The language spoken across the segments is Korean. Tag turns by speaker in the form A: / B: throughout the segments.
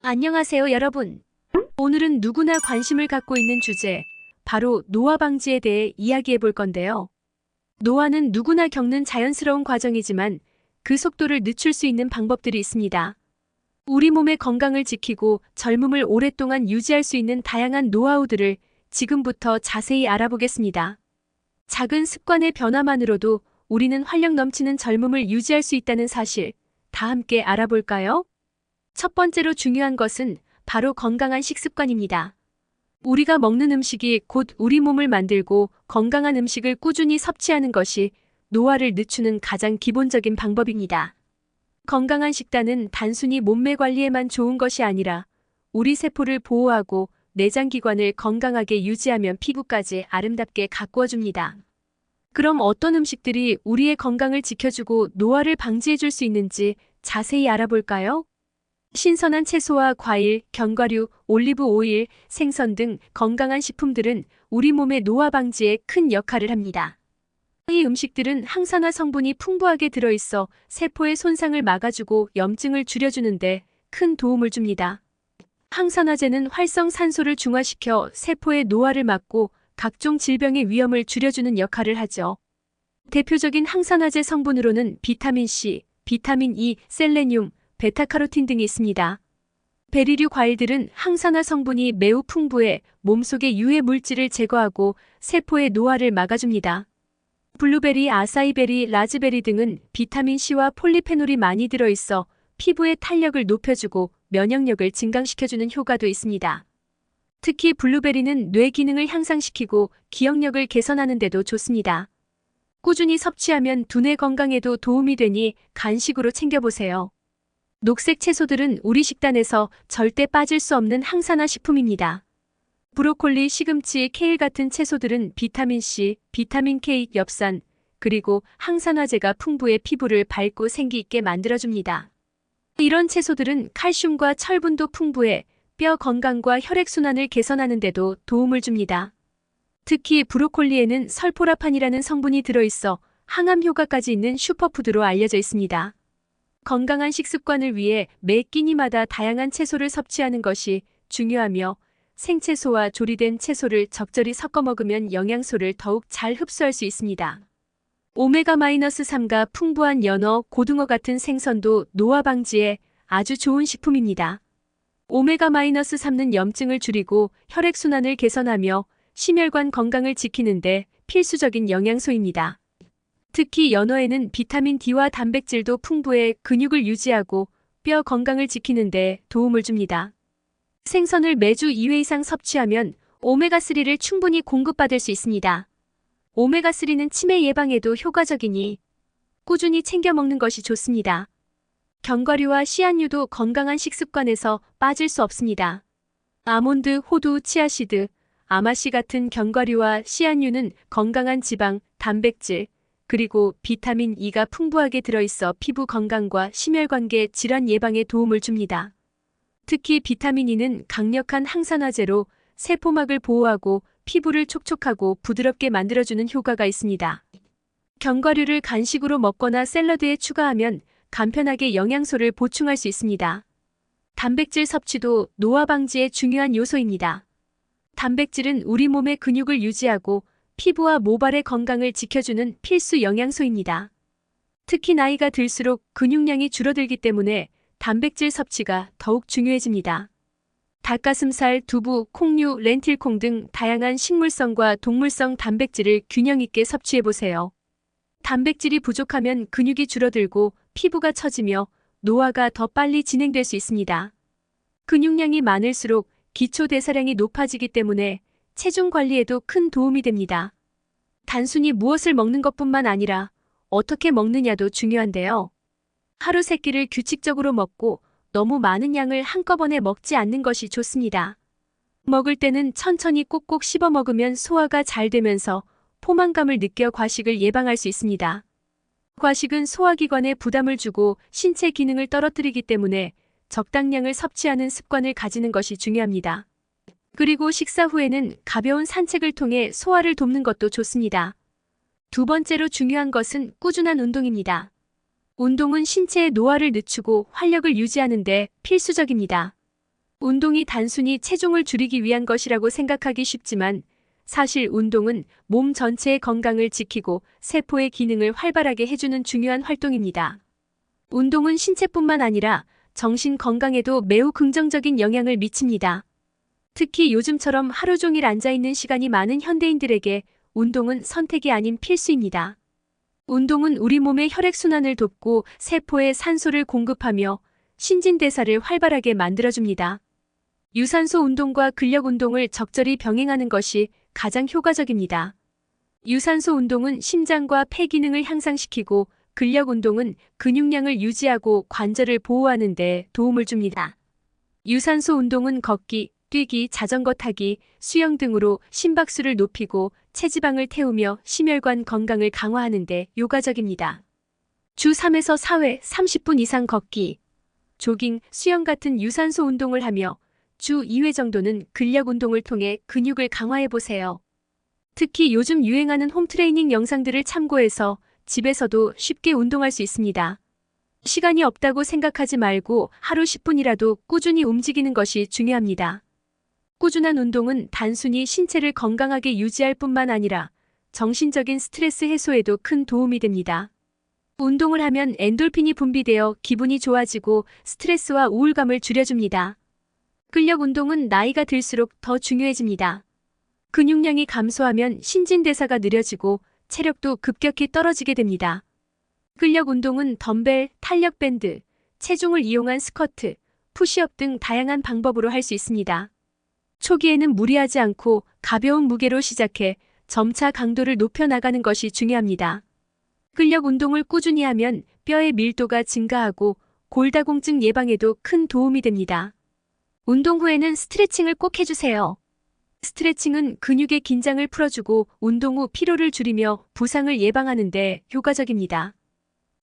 A: 안녕하세요, 여러분. 오늘은 누구나 관심을 갖고 있는 주제, 바로 노화 방지에 대해 이야기해 볼 건데요. 노화는 누구나 겪는 자연스러운 과정이지만 그 속도를 늦출 수 있는 방법들이 있습니다. 우리 몸의 건강을 지키고 젊음을 오랫동안 유지할 수 있는 다양한 노하우들을 지금부터 자세히 알아보겠습니다. 작은 습관의 변화만으로도 우리는 활력 넘치는 젊음을 유지할 수 있다는 사실, 다 함께 알아볼까요? 첫 번째로 중요한 것은 바로 건강한 식습관입니다. 우리가 먹는 음식이 곧 우리 몸을 만들고 건강한 음식을 꾸준히 섭취하는 것이 노화를 늦추는 가장 기본적인 방법입니다. 건강한 식단은 단순히 몸매 관리에만 좋은 것이 아니라 우리 세포를 보호하고 내장기관을 건강하게 유지하며 피부까지 아름답게 가꾸어줍니다. 그럼 어떤 음식들이 우리의 건강을 지켜주고 노화를 방지해줄 수 있는지 자세히 알아볼까요? 신선한 채소와 과일, 견과류, 올리브 오일, 생선 등 건강한 식품들은 우리 몸의 노화 방지에 큰 역할을 합니다. 이 음식들은 항산화 성분이 풍부하게 들어있어 세포의 손상을 막아주고 염증을 줄여주는데 큰 도움을 줍니다. 항산화제는 활성산소를 중화시켜 세포의 노화를 막고 각종 질병의 위험을 줄여주는 역할을 하죠. 대표적인 항산화제 성분으로는 비타민 C, 비타민 E, 셀레늄, 베타카로틴 등이 있습니다. 베리류 과일들은 항산화 성분이 매우 풍부해 몸속의 유해 물질을 제거하고 세포의 노화를 막아줍니다. 블루베리, 아사이베리, 라즈베리 등은 비타민 C와 폴리페놀이 많이 들어있어 피부의 탄력을 높여주고 면역력을 증강시켜주는 효과도 있습니다. 특히 블루베리는 뇌 기능을 향상시키고 기억력을 개선하는 데도 좋습니다. 꾸준히 섭취하면 두뇌 건강에도 도움이 되니 간식으로 챙겨보세요. 녹색 채소들은 우리 식단에서 절대 빠질 수 없는 항산화 식품입니다. 브로콜리, 시금치, 케일 같은 채소들은 비타민 C, 비타민 K, 엽산, 그리고 항산화제가 풍부해 피부를 밝고 생기 있게 만들어줍니다. 이런 채소들은 칼슘과 철분도 풍부해 뼈 건강과 혈액순환을 개선하는 데도 도움을 줍니다. 특히 브로콜리에는 설포라판이라는 성분이 들어있어 항암 효과까지 있는 슈퍼푸드로 알려져 있습니다. 건강한 식습관을 위해 매 끼니마다 다양한 채소를 섭취하는 것이 중요하며 생채소와 조리된 채소를 적절히 섞어 먹으면 영양소를 더욱 잘 흡수할 수 있습니다. 오메가-3가 풍부한 연어, 고등어 같은 생선도 노화 방지에 아주 좋은 식품입니다. 오메가-3는 염증을 줄이고 혈액순환을 개선하며 심혈관 건강을 지키는데 필수적인 영양소입니다. 특히 연어에는 비타민 D와 단백질도 풍부해 근육을 유지하고 뼈 건강을 지키는 데 도움을 줍니다. 생선을 매주 2회 이상 섭취하면 오메가3를 충분히 공급받을 수 있습니다. 오메가3는 치매 예방에도 효과적이니 꾸준히 챙겨 먹는 것이 좋습니다. 견과류와 씨앗류도 건강한 식습관에서 빠질 수 없습니다. 아몬드, 호두, 치아씨드, 아마씨 같은 견과류와 씨앗류는 건강한 지방, 단백질, 그리고 비타민 E가 풍부하게 들어있어 피부 건강과 심혈관계 질환 예방에 도움을 줍니다. 특히 비타민 E는 강력한 항산화제로 세포막을 보호하고 피부를 촉촉하고 부드럽게 만들어주는 효과가 있습니다. 견과류를 간식으로 먹거나 샐러드에 추가하면 간편하게 영양소를 보충할 수 있습니다. 단백질 섭취도 노화 방지의 중요한 요소입니다. 단백질은 우리 몸의 근육을 유지하고 피부와 모발의 건강을 지켜주는 필수 영양소입니다. 특히 나이가 들수록 근육량이 줄어들기 때문에 단백질 섭취가 더욱 중요해집니다. 닭가슴살, 두부, 콩류, 렌틸콩 등 다양한 식물성과 동물성 단백질을 균형 있게 섭취해보세요. 단백질이 부족하면 근육이 줄어들고 피부가 처지며 노화가 더 빨리 진행될 수 있습니다. 근육량이 많을수록 기초 대사량이 높아지기 때문에 체중 관리에도 큰 도움이 됩니다. 단순히 무엇을 먹는 것뿐만 아니라 어떻게 먹느냐도 중요한데요. 하루 3끼를 규칙적으로 먹고 너무 많은 양을 한꺼번에 먹지 않는 것이 좋습니다. 먹을 때는 천천히 꼭꼭 씹어 먹으면 소화가 잘 되면서 포만감을 느껴 과식을 예방할 수 있습니다. 과식은 소화기관에 부담을 주고 신체 기능을 떨어뜨리기 때문에 적당량을 섭취하는 습관을 가지는 것이 중요합니다. 그리고 식사 후에는 가벼운 산책을 통해 소화를 돕는 것도 좋습니다. 두 번째로 중요한 것은 꾸준한 운동입니다. 운동은 신체의 노화를 늦추고 활력을 유지하는 데 필수적입니다. 운동이 단순히 체중을 줄이기 위한 것이라고 생각하기 쉽지만 사실 운동은 몸 전체의 건강을 지키고 세포의 기능을 활발하게 해주는 중요한 활동입니다. 운동은 신체뿐만 아니라 정신 건강에도 매우 긍정적인 영향을 미칩니다. 특히 요즘처럼 하루 종일 앉아있는 시간이 많은 현대인들에게 운동은 선택이 아닌 필수입니다. 운동은 우리 몸의 혈액순환을 돕고 세포에 산소를 공급하며 신진대사를 활발하게 만들어줍니다. 유산소 운동과 근력 운동을 적절히 병행하는 것이 가장 효과적입니다. 유산소 운동은 심장과 폐 기능을 향상시키고 근력 운동은 근육량을 유지하고 관절을 보호하는 데 도움을 줍니다. 유산소 운동은 걷기, 뛰기, 자전거 타기, 수영 등으로 심박수를 높이고 체지방을 태우며 심혈관 건강을 강화하는 데 효과적입니다. 주 3에서 4회 30분 이상 걷기, 조깅, 수영 같은 유산소 운동을 하며 주 2회 정도는 근력 운동을 통해 근육을 강화해 보세요. 특히 요즘 유행하는 홈트레이닝 영상들을 참고해서 집에서도 쉽게 운동할 수 있습니다. 시간이 없다고 생각하지 말고 하루 10분이라도 꾸준히 움직이는 것이 중요합니다. 꾸준한 운동은 단순히 신체를 건강하게 유지할 뿐만 아니라 정신적인 스트레스 해소에도 큰 도움이 됩니다. 운동을 하면 엔돌핀이 분비되어 기분이 좋아지고 스트레스와 우울감을 줄여줍니다. 근력 운동은 나이가 들수록 더 중요해집니다. 근육량이 감소하면 신진대사가 느려지고 체력도 급격히 떨어지게 됩니다. 근력 운동은 덤벨, 탄력밴드, 체중을 이용한 스쿼트, 푸시업 등 다양한 방법으로 할 수 있습니다. 초기에는 무리하지 않고 가벼운 무게로 시작해 점차 강도를 높여 나가는 것이 중요합니다. 근력 운동을 꾸준히 하면 뼈의 밀도가 증가하고 골다공증 예방에도 큰 도움이 됩니다. 운동 후에는 스트레칭을 꼭 해주세요. 스트레칭은 근육의 긴장을 풀어주고 운동 후 피로를 줄이며 부상을 예방하는 데 효과적입니다.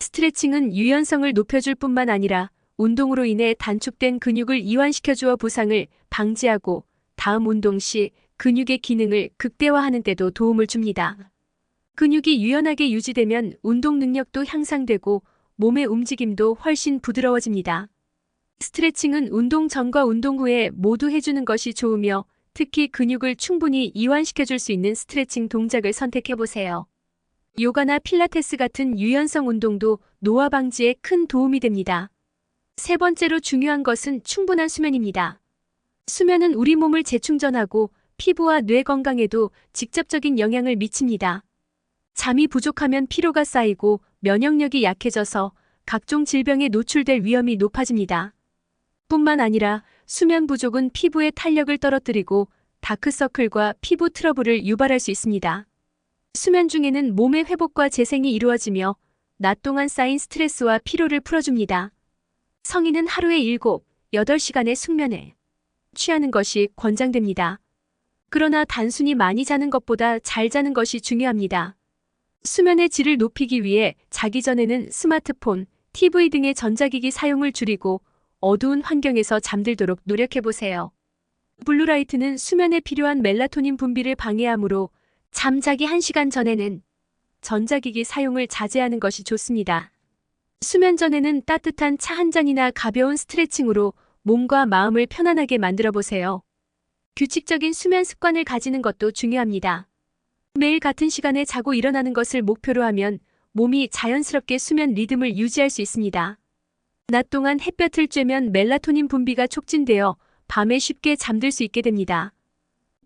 A: 스트레칭은 유연성을 높여줄 뿐만 아니라 운동으로 인해 단축된 근육을 이완시켜주어 부상을 방지하고 다음 운동 시 근육의 기능을 극대화하는 데도 도움을 줍니다. 근육이 유연하게 유지되면 운동 능력도 향상되고 몸의 움직임도 훨씬 부드러워집니다. 스트레칭은 운동 전과 운동 후에 모두 해주는 것이 좋으며 특히 근육을 충분히 이완시켜줄 수 있는 스트레칭 동작을 선택해보세요. 요가나 필라테스 같은 유연성 운동도 노화 방지에 큰 도움이 됩니다. 세 번째로 중요한 것은 충분한 수면입니다. 수면은 우리 몸을 재충전하고 피부와 뇌 건강에도 직접적인 영향을 미칩니다. 잠이 부족하면 피로가 쌓이고 면역력이 약해져서 각종 질병에 노출될 위험이 높아집니다. 뿐만 아니라 수면 부족은 피부의 탄력을 떨어뜨리고 다크서클과 피부 트러블을 유발할 수 있습니다. 수면 중에는 몸의 회복과 재생이 이루어지며 낮 동안 쌓인 스트레스와 피로를 풀어줍니다. 성인은 하루에 7, 8시간의 숙면에 취하는 것이 권장됩니다. 그러나 단순히 많이 자는 것보다 잘 자는 것이 중요합니다. 수면의 질을 높이기 위해 자기 전에는 스마트폰, TV 등의 전자기기 사용을 줄이고 어두운 환경에서 잠들도록 노력해보세요. 블루라이트는 수면에 필요한 멜라토닌 분비를 방해하므로 잠자기 1시간 전에는 전자기기 사용을 자제하는 것이 좋습니다. 수면 전에는 따뜻한 차 한 잔이나 가벼운 스트레칭으로 몸과 마음을 편안하게 만들어 보세요. 규칙적인 수면 습관을 가지는 것도 중요합니다. 매일 같은 시간에 자고 일어나는 것을 목표로 하면 몸이 자연스럽게 수면 리듬을 유지할 수 있습니다. 낮 동안 햇볕을 쬐면 멜라토닌 분비가 촉진되어 밤에 쉽게 잠들 수 있게 됩니다.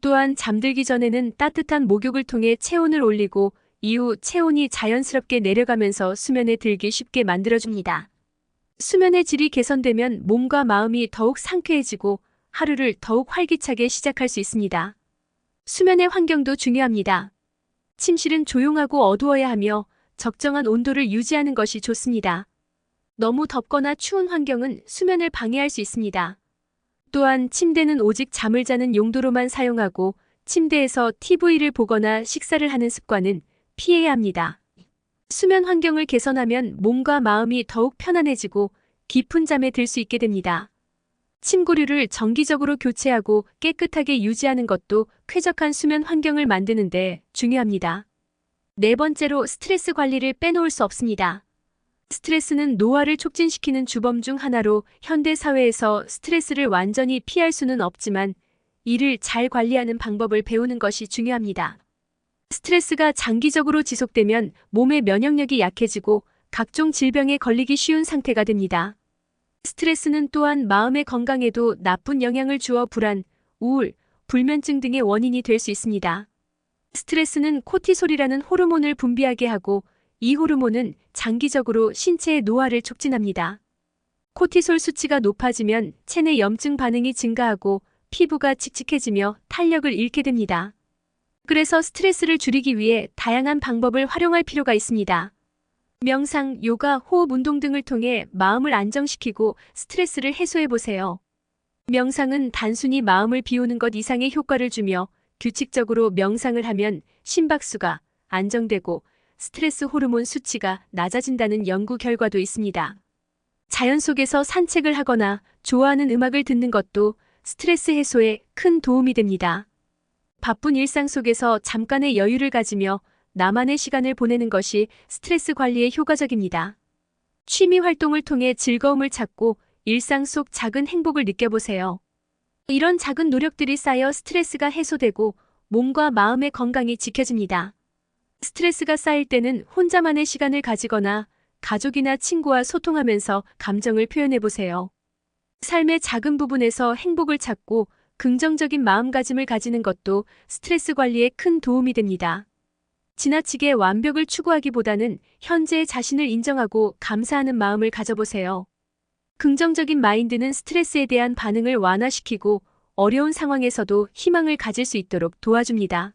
A: 또한 잠들기 전에는 따뜻한 목욕을 통해 체온을 올리고 이후 체온이 자연스럽게 내려가면서 수면에 들기 쉽게 만들어줍니다. 수면의 질이 개선되면 몸과 마음이 더욱 상쾌해지고 하루를 더욱 활기차게 시작할 수 있습니다. 수면의 환경도 중요합니다. 침실은 조용하고 어두워야 하며 적정한 온도를 유지하는 것이 좋습니다. 너무 덥거나 추운 환경은 수면을 방해할 수 있습니다. 또한 침대는 오직 잠을 자는 용도로만 사용하고 침대에서 TV를 보거나 식사를 하는 습관은 피해야 합니다. 수면 환경을 개선하면 몸과 마음이 더욱 편안해지고 깊은 잠에 들 수 있게 됩니다. 침구류를 정기적으로 교체하고 깨끗하게 유지하는 것도 쾌적한 수면 환경을 만드는 데 중요합니다. 네 번째로 스트레스 관리를 빼놓을 수 없습니다. 스트레스는 노화를 촉진시키는 주범 중 하나로 현대 사회에서 스트레스를 완전히 피할 수는 없지만 이를 잘 관리하는 방법을 배우는 것이 중요합니다. 스트레스가 장기적으로 지속되면 몸의 면역력이 약해지고 각종 질병에 걸리기 쉬운 상태가 됩니다. 스트레스는 또한 마음의 건강에도 나쁜 영향을 주어 불안, 우울, 불면증 등의 원인이 될 수 있습니다. 스트레스는 코티솔이라는 호르몬을 분비하게 하고 이 호르몬은 장기적으로 신체의 노화를 촉진합니다. 코티솔 수치가 높아지면 체내 염증 반응이 증가하고 피부가 칙칙해지며 탄력을 잃게 됩니다. 그래서 스트레스를 줄이기 위해 다양한 방법을 활용할 필요가 있습니다. 명상, 요가, 호흡 운동 등을 통해 마음을 안정시키고 스트레스를 해소해 보세요. 명상은 단순히 마음을 비우는 것 이상의 효과를 주며 규칙적으로 명상을 하면 심박수가 안정되고 스트레스 호르몬 수치가 낮아진다는 연구 결과도 있습니다. 자연 속에서 산책을 하거나 좋아하는 음악을 듣는 것도 스트레스 해소에 큰 도움이 됩니다. 바쁜 일상 속에서 잠깐의 여유를 가지며 나만의 시간을 보내는 것이 스트레스 관리에 효과적입니다. 취미 활동을 통해 즐거움을 찾고 일상 속 작은 행복을 느껴보세요. 이런 작은 노력들이 쌓여 스트레스가 해소되고 몸과 마음의 건강이 지켜집니다. 스트레스가 쌓일 때는 혼자만의 시간을 가지거나 가족이나 친구와 소통하면서 감정을 표현해보세요. 삶의 작은 부분에서 행복을 찾고 긍정적인 마음가짐을 가지는 것도 스트레스 관리에 큰 도움이 됩니다. 지나치게 완벽을 추구하기보다는 현재의 자신을 인정하고 감사하는 마음을 가져보세요. 긍정적인 마인드는 스트레스에 대한 반응을 완화시키고 어려운 상황에서도 희망을 가질 수 있도록 도와줍니다.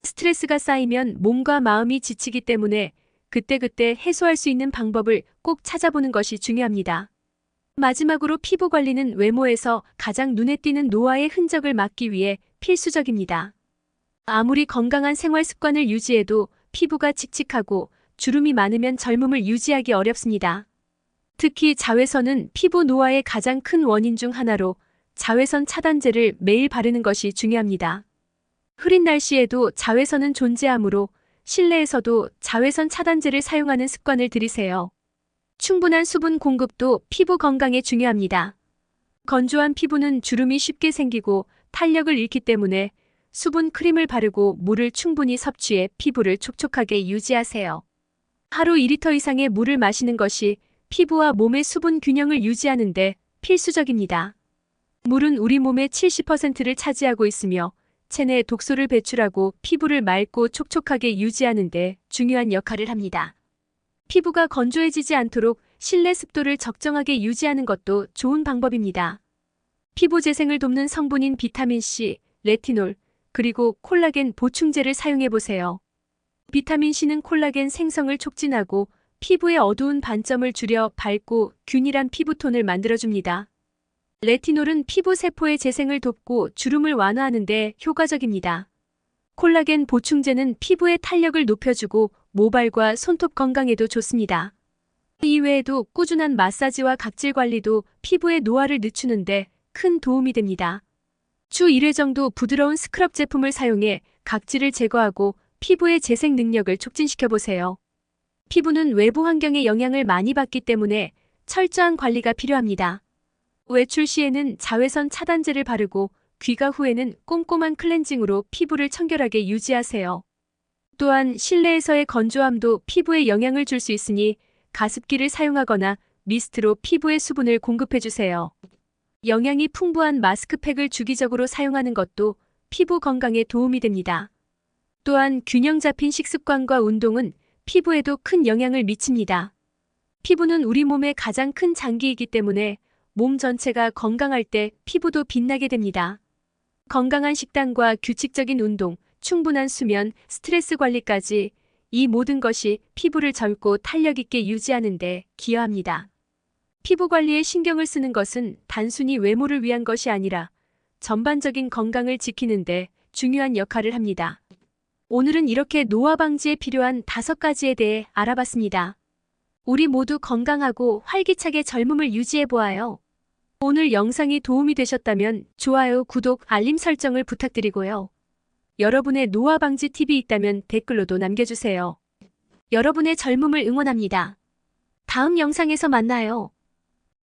A: 스트레스가 쌓이면 몸과 마음이 지치기 때문에 그때그때 해소할 수 있는 방법을 꼭 찾아보는 것이 중요합니다. 마지막으로 피부 관리는 외모에서 가장 눈에 띄는 노화의 흔적을 막기 위해 필수적입니다. 아무리 건강한 생활 습관을 유지해도 피부가 칙칙하고 주름이 많으면 젊음을 유지하기 어렵습니다. 특히 자외선은 피부 노화의 가장 큰 원인 중 하나로 자외선 차단제를 매일 바르는 것이 중요합니다. 흐린 날씨에도 자외선은 존재하므로 실내에서도 자외선 차단제를 사용하는 습관을 들이세요. 충분한 수분 공급도 피부 건강에 중요합니다. 건조한 피부는 주름이 쉽게 생기고 탄력을 잃기 때문에 수분 크림을 바르고 물을 충분히 섭취해 피부를 촉촉하게 유지하세요. 하루 2리터 이상의 물을 마시는 것이 피부와 몸의 수분 균형을 유지하는 데 필수적입니다. 물은 우리 몸의 70%를 차지하고 있으며 체내 독소를 배출하고 피부를 맑고 촉촉하게 유지하는 데 중요한 역할을 합니다. 피부가 건조해지지 않도록 실내 습도를 적정하게 유지하는 것도 좋은 방법입니다. 피부 재생을 돕는 성분인 비타민C, 레티놀, 그리고 콜라겐 보충제를 사용해보세요. 비타민C는 콜라겐 생성을 촉진하고 피부의 어두운 반점을 줄여 밝고 균일한 피부톤을 만들어줍니다. 레티놀은 피부 세포의 재생을 돕고 주름을 완화하는 데 효과적입니다. 콜라겐 보충제는 피부의 탄력을 높여주고 모발과 손톱 건강에도 좋습니다. 이외에도 꾸준한 마사지와 각질 관리도 피부의 노화를 늦추는 데 큰 도움이 됩니다. 주 1회 정도 부드러운 스크럽 제품을 사용해 각질을 제거하고 피부의 재생 능력을 촉진시켜보세요. 피부는 외부 환경의 영향을 많이 받기 때문에 철저한 관리가 필요합니다. 외출 시에는 자외선 차단제를 바르고 귀가 후에는 꼼꼼한 클렌징으로 피부를 청결하게 유지하세요. 또한 실내에서의 건조함도 피부에 영향을 줄 수 있으니 가습기를 사용하거나 미스트로 피부에 수분을 공급해주세요. 영양이 풍부한 마스크팩을 주기적으로 사용하는 것도 피부 건강에 도움이 됩니다. 또한 균형 잡힌 식습관과 운동은 피부에도 큰 영향을 미칩니다. 피부는 우리 몸의 가장 큰 장기이기 때문에 몸 전체가 건강할 때 피부도 빛나게 됩니다. 건강한 식단과 규칙적인 운동, 충분한 수면, 스트레스 관리까지 이 모든 것이 피부를 젊고 탄력 있게 유지하는 데 기여합니다. 피부 관리에 신경을 쓰는 것은 단순히 외모를 위한 것이 아니라 전반적인 건강을 지키는 데 중요한 역할을 합니다. 오늘은 이렇게 노화 방지에 필요한 5가지에 대해 알아봤습니다. 우리 모두 건강하고 활기차게 젊음을 유지해 보아요. 오늘 영상이 도움이 되셨다면 좋아요, 구독, 알림 설정을 부탁드리고요. 여러분의 노화 방지 팁이 있다면 댓글로도 남겨주세요. 여러분의 젊음을 응원합니다. 다음 영상에서 만나요.